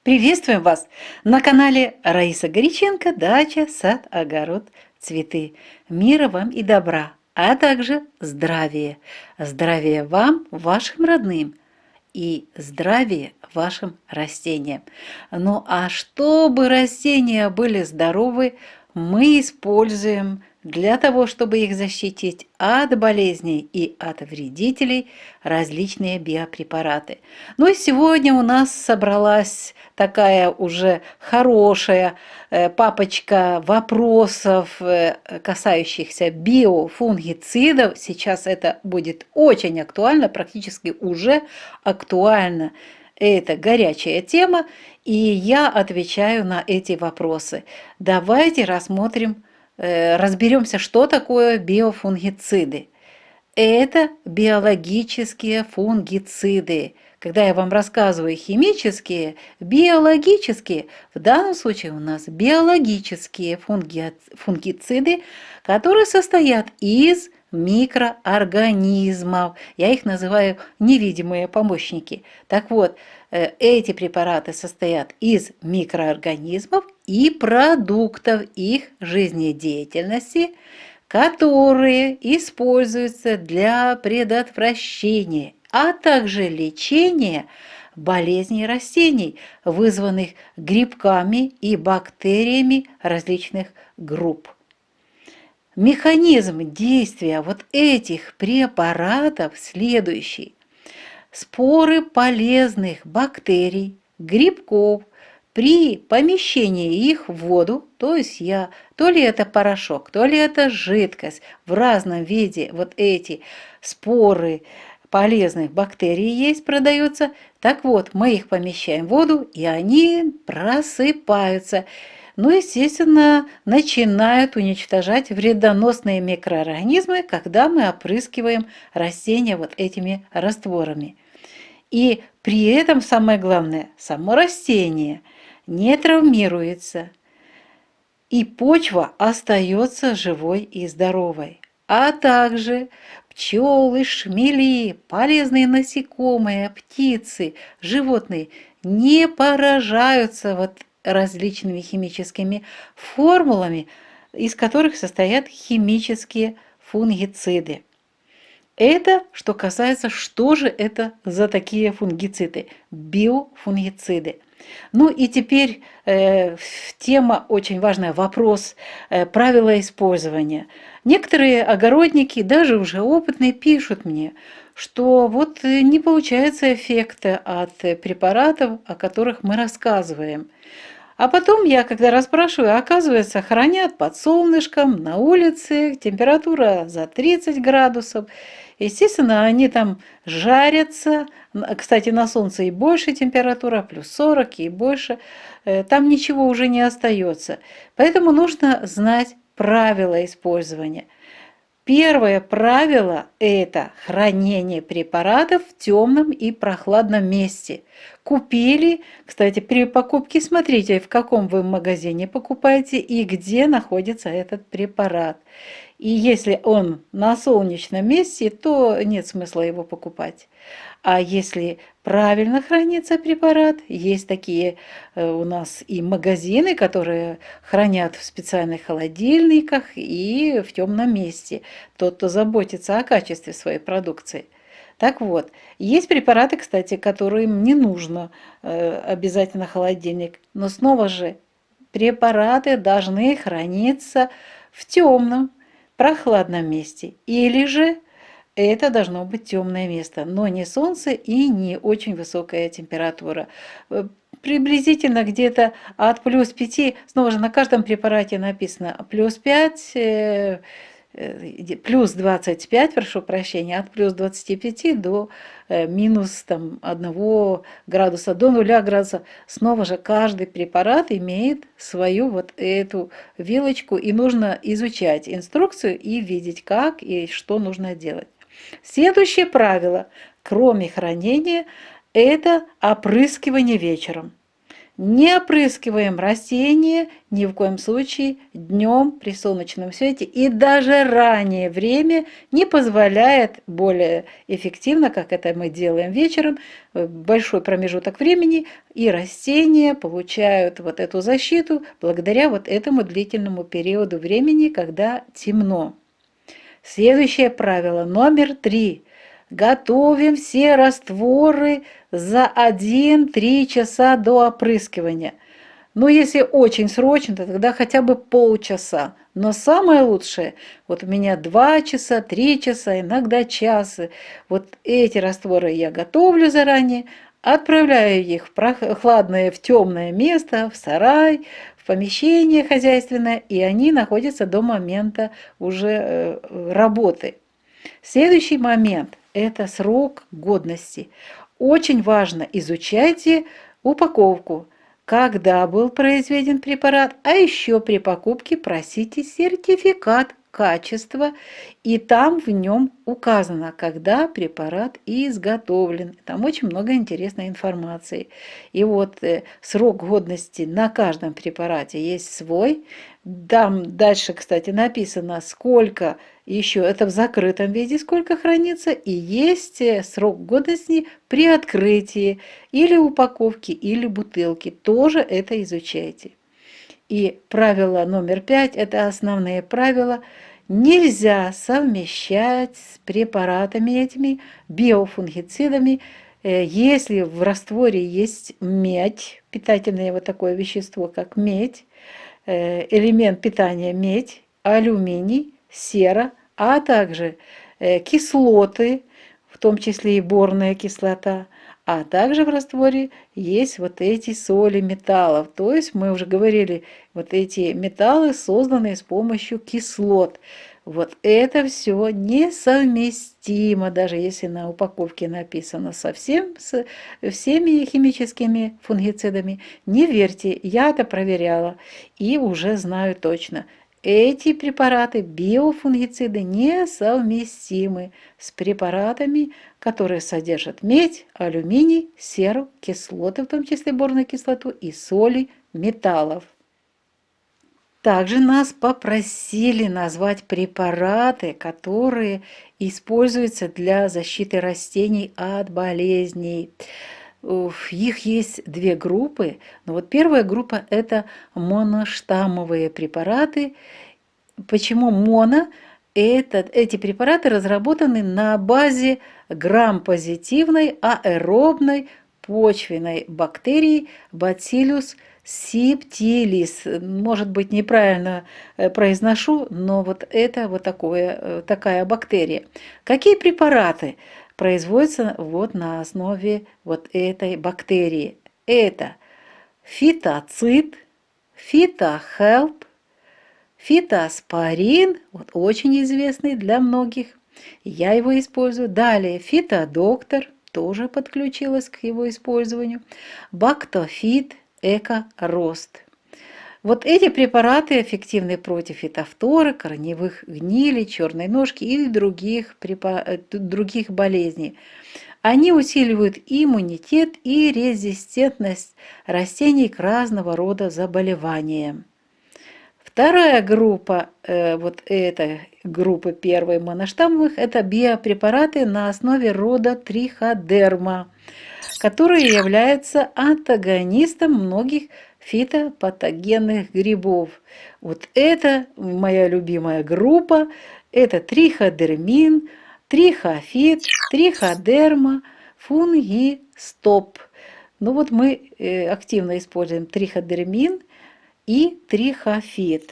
Приветствуем вас на канале Раиса Горяченко «Дача, сад, огород, цветы». Мира вам и добра, а также здравия. Здравия вам, вашим родным, и здравия вашим растениям. Ну а чтобы растения были здоровы, мы используем для того, чтобы их защитить от болезней и от вредителей, различные биопрепараты. Ну и сегодня у нас собралась такая уже хорошая папочка вопросов, касающихся биофунгицидов. Сейчас это будет очень актуально, практически уже актуально. Это горячая тема, и я отвечаю на эти вопросы. Давайте разберемся, что такое биофунгициды. Это биологические фунгициды. Когда я вам рассказываю химические, биологические, в данном случае у нас биологические фунгициды, которые состоят из микроорганизмов. Я их называю невидимые помощники. Так вот, эти препараты состоят из микроорганизмов и продуктов их жизнедеятельности, которые используются для предотвращения, а также лечения болезней растений, вызванных грибками и бактериями различных групп. Механизм действия вот этих препаратов следующий. Споры полезных бактерий, грибков, при помещении их в воду, то есть то ли это порошок, то ли это жидкость, в разном виде вот эти споры полезных бактерий есть, продаются. Так вот, мы их помещаем в воду, и они просыпаются. Ну, естественно, начинают уничтожать вредоносные микроорганизмы, когда мы опрыскиваем растения вот этими растворами. И при этом самое главное, само растение не травмируется, и почва остается живой и здоровой. А также пчелы, шмели, полезные насекомые, птицы, животные не поражаются вот различными химическими формулами, из которых состоят химические фунгициды. Это что касается, что же это за такие фунгициды, биофунгициды. Ну и теперь тема очень важная, вопрос правила использования. Некоторые огородники, даже уже опытные, пишут мне, что вот не получается эффекта от препаратов, о которых мы рассказываем. А потом я, когда расспрашиваю, оказывается, хранят под солнышком, на улице, температура за 30 градусов. Естественно, они там жарятся. Кстати, на солнце и больше температура, плюс 40 и больше. Там ничего уже не остается. Поэтому нужно знать правила использования. Первое правило – это хранение препаратов в темном и прохладном месте. Купили, кстати, при покупке смотрите, в каком вы магазине покупаете и где находится этот препарат. И если он на солнечном месте, то нет смысла его покупать. А если правильно хранится препарат, есть такие у нас и магазины, которые хранят в специальных холодильниках и в темном месте. Тот, кто заботится о качестве своей продукции. Так вот, есть препараты, кстати, которым не нужно обязательно холодильник. Но снова же, препараты должны храниться в темном, прохладном месте. Или же это должно быть темное место, но не солнце и не очень высокая температура. Приблизительно где-то от плюс 5, снова же на каждом препарате написано плюс 5, плюс 25, прошу прощения, от плюс 25 до минус там, 1 градуса, до 0 градусов. Снова же каждый препарат имеет свою вот эту вилочку, и нужно изучать инструкцию и видеть, как и что нужно делать. Следующее правило, кроме хранения, это опрыскивание вечером. Не опрыскиваем растения ни в коем случае днем при солнечном свете, и даже раннее время не позволяет более эффективно, как это мы делаем вечером, большой промежуток времени, и растения получают вот эту защиту благодаря вот этому длительному периоду времени, когда темно. Следующее правило, номер 3. Готовим все растворы за 1-3 часа до опрыскивания. Но если очень срочно, то тогда хотя бы полчаса. Но самое лучшее, вот у меня 2 часа, 3 часа, иногда час. Вот эти растворы я готовлю заранее, отправляю их в прохладное, в темное место, в сарай, в помещение хозяйственное, и они находятся до момента уже работы. Следующий момент – это срок годности. Очень важно изучайте упаковку, когда был произведен препарат, а еще при покупке просите сертификат качества, и там в нем указано, когда препарат изготовлен. Там очень много интересной информации. И вот срок годности на каждом препарате есть свой. Там дальше, кстати, написано, сколько еще, это в закрытом виде, сколько хранится, и есть срок годности при открытии или упаковки, или бутылки. Тоже это изучайте. И правило номер 5, это основные правила. Нельзя совмещать с препаратами этими, биофунгицидами, если в растворе есть медь, питательное вот такое вещество, как медь, элемент питания медь, алюминий, сера, а также кислоты, в том числе и борная кислота, а также в растворе есть вот эти соли металлов. То есть мы уже говорили, вот эти металлы созданы с помощью кислот. Вот это все несовместимо, даже если на упаковке написано совсем с всеми химическими фунгицидами. Не верьте, я это проверяла и уже знаю точно. Эти препараты, биофунгициды, несовместимы с препаратами, которые содержат медь, алюминий, серу, кислоты, в том числе борную кислоту, и соли металлов. Также нас попросили назвать препараты, которые используются для защиты растений от болезней. Их есть две группы. Но вот первая группа – это моноштаммовые препараты. Почему моно? Эти препараты разработаны на базе грамм-позитивной аэробной почвенной бактерии Bacillus subtilis. Может быть, неправильно произношу, но вот это вот такая бактерия. Какие препараты производятся вот на основе вот этой бактерии? Это фитоцид, фитохелп, фитоспорин, вот очень известный для многих, я его использую. Далее фитодоктор, тоже подключилась к его использованию. Бактофит, эко-рост. Вот эти препараты эффективны против фитофторы, корневых гнилей, черной ножки и других болезней. Они усиливают иммунитет и резистентность растений к разного рода заболеваниям. Вторая группа, вот эта группа первой моноштаммовых, это биопрепараты на основе рода триходерма, которые являются антагонистом многих фитопатогенных грибов. Вот это моя любимая группа, это триходермин, трихофит, триходерма, фунгистоп. Ну вот мы активно используем триходермин и трихофит.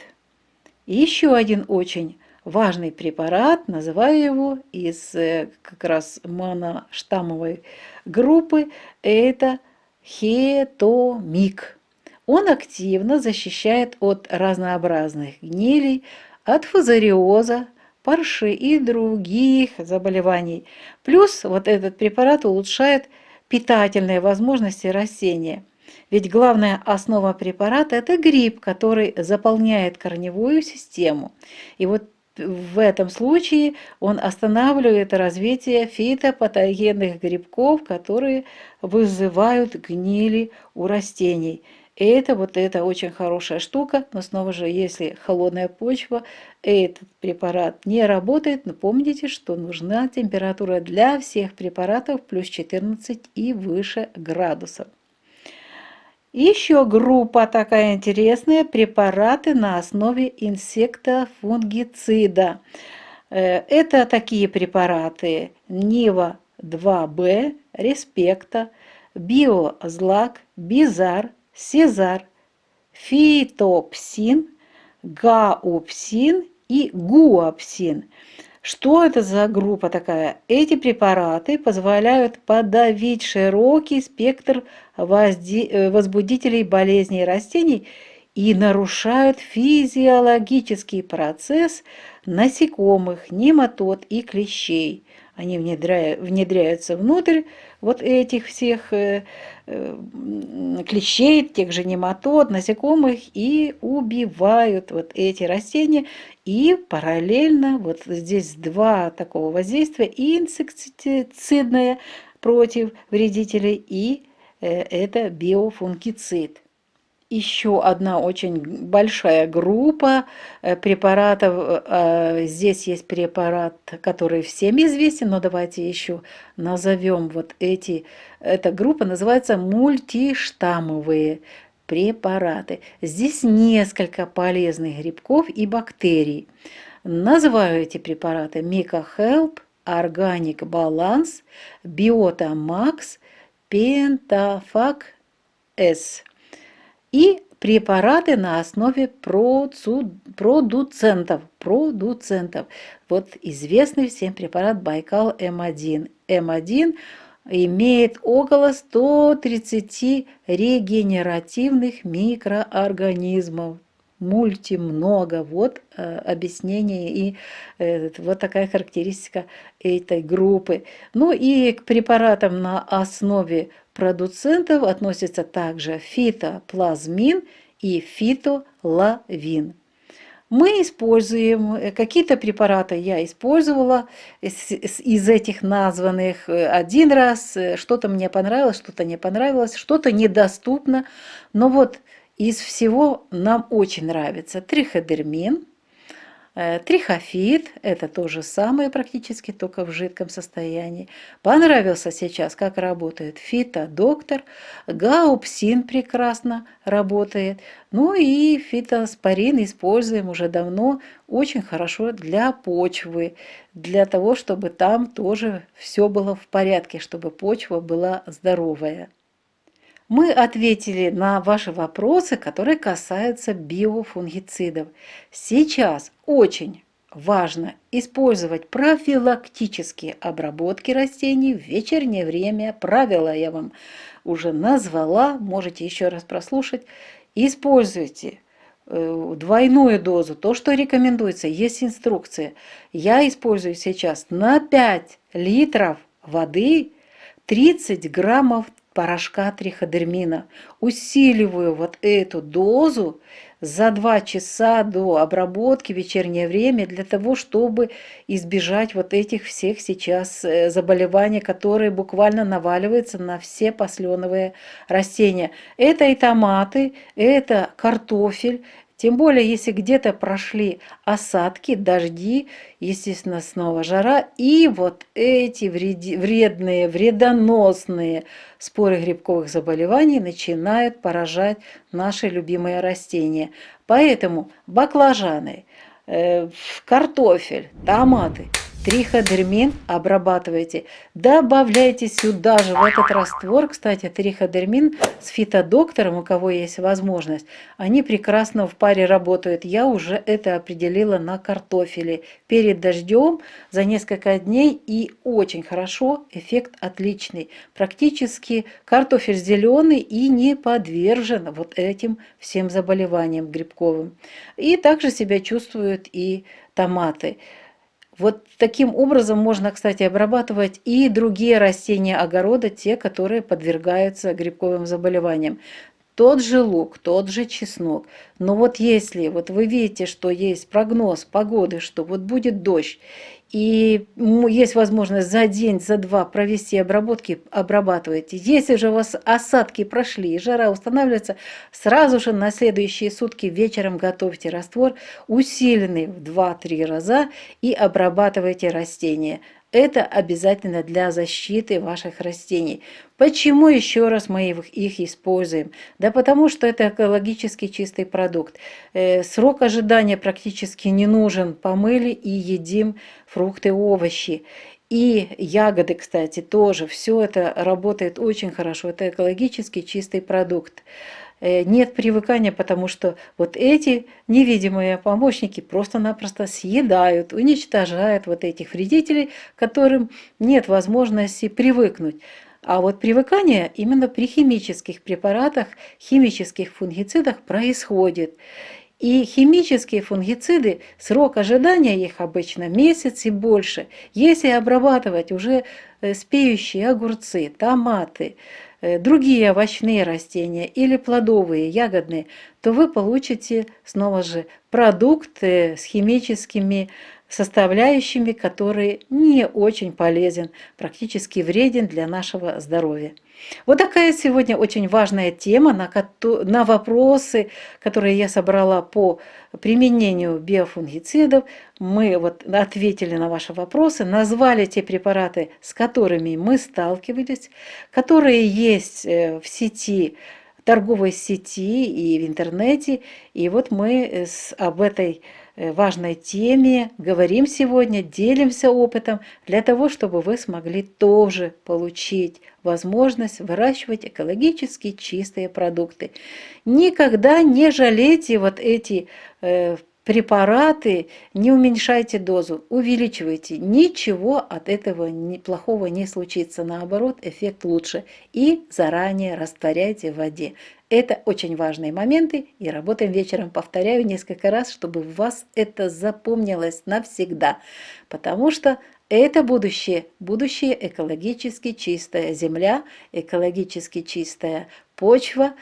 И еще один очень важный препарат, называю его из как раз моноштаммовой группы, это хетомик. Он активно защищает от разнообразных гнилей, от фузариоза, парши и других заболеваний. Плюс вот этот препарат улучшает питательные возможности растения. Ведь главная основа препарата – это гриб, который заполняет корневую систему. И вот В этом случае он останавливает развитие фитопатогенных грибков, которые вызывают гнили у растений. И это очень хорошая штука, но снова же, если холодная почва, этот препарат не работает, но помните, что нужна температура для всех препаратов плюс 14 и выше градусов. Еще группа такая интересная – препараты на основе инсектофунгицида. Это такие препараты Нива 2Б, Респекта, Биозлак, Бизар, Сезар, Фитопсин, Гаупсин и Гуапсин. Что это за группа такая? Эти препараты позволяют подавить широкий спектр возбудителей болезней растений и нарушают физиологический процесс насекомых, нематод и клещей. Они внедряются внутрь вот этих всех клещей, тех же нематод, насекомых и убивают вот эти растения. И параллельно вот здесь два такого воздействия: и инсектицидное против вредителей, и это биофунгицид. Еще одна очень большая группа препаратов. Здесь есть препарат, который всем известен, но давайте еще назовем вот эти. Эта группа называется мультиштаммовые препараты. Здесь несколько полезных грибков и бактерий. Называю эти препараты MicaHelp, Organic Balance, Biota Max, Pentafac S. И препараты на основе продуцентов. Вот известный всем препарат Байкал М1. М1 имеет около 130 регенеративных микроорганизмов. Много. Вот объяснение и вот такая характеристика этой группы. Ну и к препаратам на основе продуцентов относятся также фитоплазмин и фитолавин. Мы используем какие-то препараты, я использовала из этих названных один раз, что-то мне понравилось, что-то не понравилось, что-то недоступно, но вот из всего нам очень нравится триходермин, трихофит, это то же самое практически, только в жидком состоянии. Понравился сейчас, как работает фитодоктор, гаупсин прекрасно работает. Ну и фитоспорин используем уже давно, очень хорошо для почвы, для того, чтобы там тоже все было в порядке, чтобы почва была здоровая. Мы ответили на ваши вопросы, которые касаются биофунгицидов. Сейчас очень важно использовать профилактические обработки растений в вечернее время. Правила я вам уже назвала, можете еще раз прослушать. Используйте двойную дозу, то, что рекомендуется, есть инструкция. Я использую сейчас на 5 литров воды 30 граммов порошка триходермина. Усиливаю вот эту дозу за 2 часа до обработки в вечернее время для того, чтобы избежать вот этих всех сейчас заболеваний, которые буквально наваливаются на все посленовые растения. Это и томаты, это картофель. Тем более, если где-то прошли осадки, дожди, естественно, снова жара, и вот эти вредные, вредоносные споры грибковых заболеваний начинают поражать наши любимые растения. Поэтому баклажаны, картофель, томаты, триходермин обрабатывайте. Добавляйте сюда же в этот раствор, кстати, триходермин с фитодоктором, у кого есть возможность, они прекрасно в паре работают. Я уже это определила на картофеле перед дождем за несколько дней, и очень хорошо, эффект отличный. Практически картофель зеленый и не подвержен вот этим всем заболеваниям грибковым. И также себя чувствуют и томаты. Вот таким образом можно, кстати, обрабатывать и другие растения огорода, те, которые подвергаются грибковым заболеваниям. тот же лук, тот же чеснок. Но вот если вот вы видите, что есть прогноз погоды, что вот будет дождь, и есть возможность за день, за два провести обработки, обрабатывайте. Если же у вас осадки прошли и жара устанавливается, сразу же на следующие сутки вечером готовьте раствор, усиленный в 2-3 раза, и обрабатывайте растения. Это обязательно для защиты ваших растений. Почему еще раз мы их используем? Да потому что это экологически чистый продукт. Срок ожидания практически не нужен. Помыли и едим фрукты, овощи. И ягоды, кстати, тоже. Все это работает очень хорошо. Это экологически чистый продукт. Нет привыкания, потому что вот эти невидимые помощники просто-напросто съедают, уничтожают вот этих вредителей, которым нет возможности привыкнуть. А вот привыкание именно при химических препаратах, химических фунгицидах происходит. И химические фунгициды, срок ожидания их обычно месяц и больше. Если обрабатывать уже спеющие огурцы, томаты, другие овощные растения или плодовые, ягодные, то вы получите снова же продукт с химическими составляющими, который не очень полезен, практически вреден для нашего здоровья. Вот такая сегодня очень важная тема, на вопросы, которые я собрала по применению биофунгицидов. Мы вот ответили на ваши вопросы, назвали те препараты, с которыми мы сталкивались, которые есть в сети, торговой сети и в интернете. И вот мы об этой важной теме говорим сегодня, делимся опытом для того, чтобы вы смогли тоже получить возможность выращивать экологически чистые продукты. Никогда не жалейте вот эти препараты, не уменьшайте дозу, увеличивайте. Ничего от этого плохого не случится. Наоборот, эффект лучше. И заранее растворяйте в воде. Это очень важные моменты. И работаем вечером. Повторяю несколько раз, чтобы у вас это запомнилось навсегда. Потому что это будущее. Будущее экологически чистая земля, экологически чистая почва,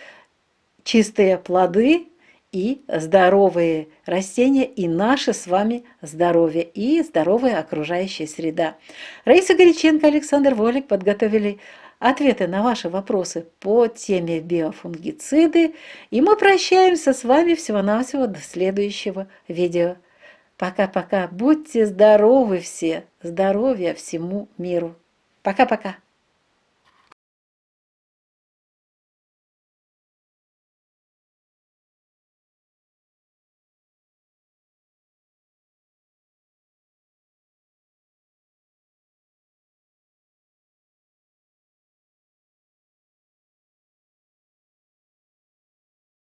чистые плоды и здоровые растения, и наше с вами здоровье, и здоровая окружающая среда. Раиса Горяченко, Александр Волик подготовили ответы на ваши вопросы по теме биофунгициды, и мы прощаемся с вами всего-навсего до следующего видео. Пока-пока. Будьте здоровы все. Здоровья всему миру. Пока-пока.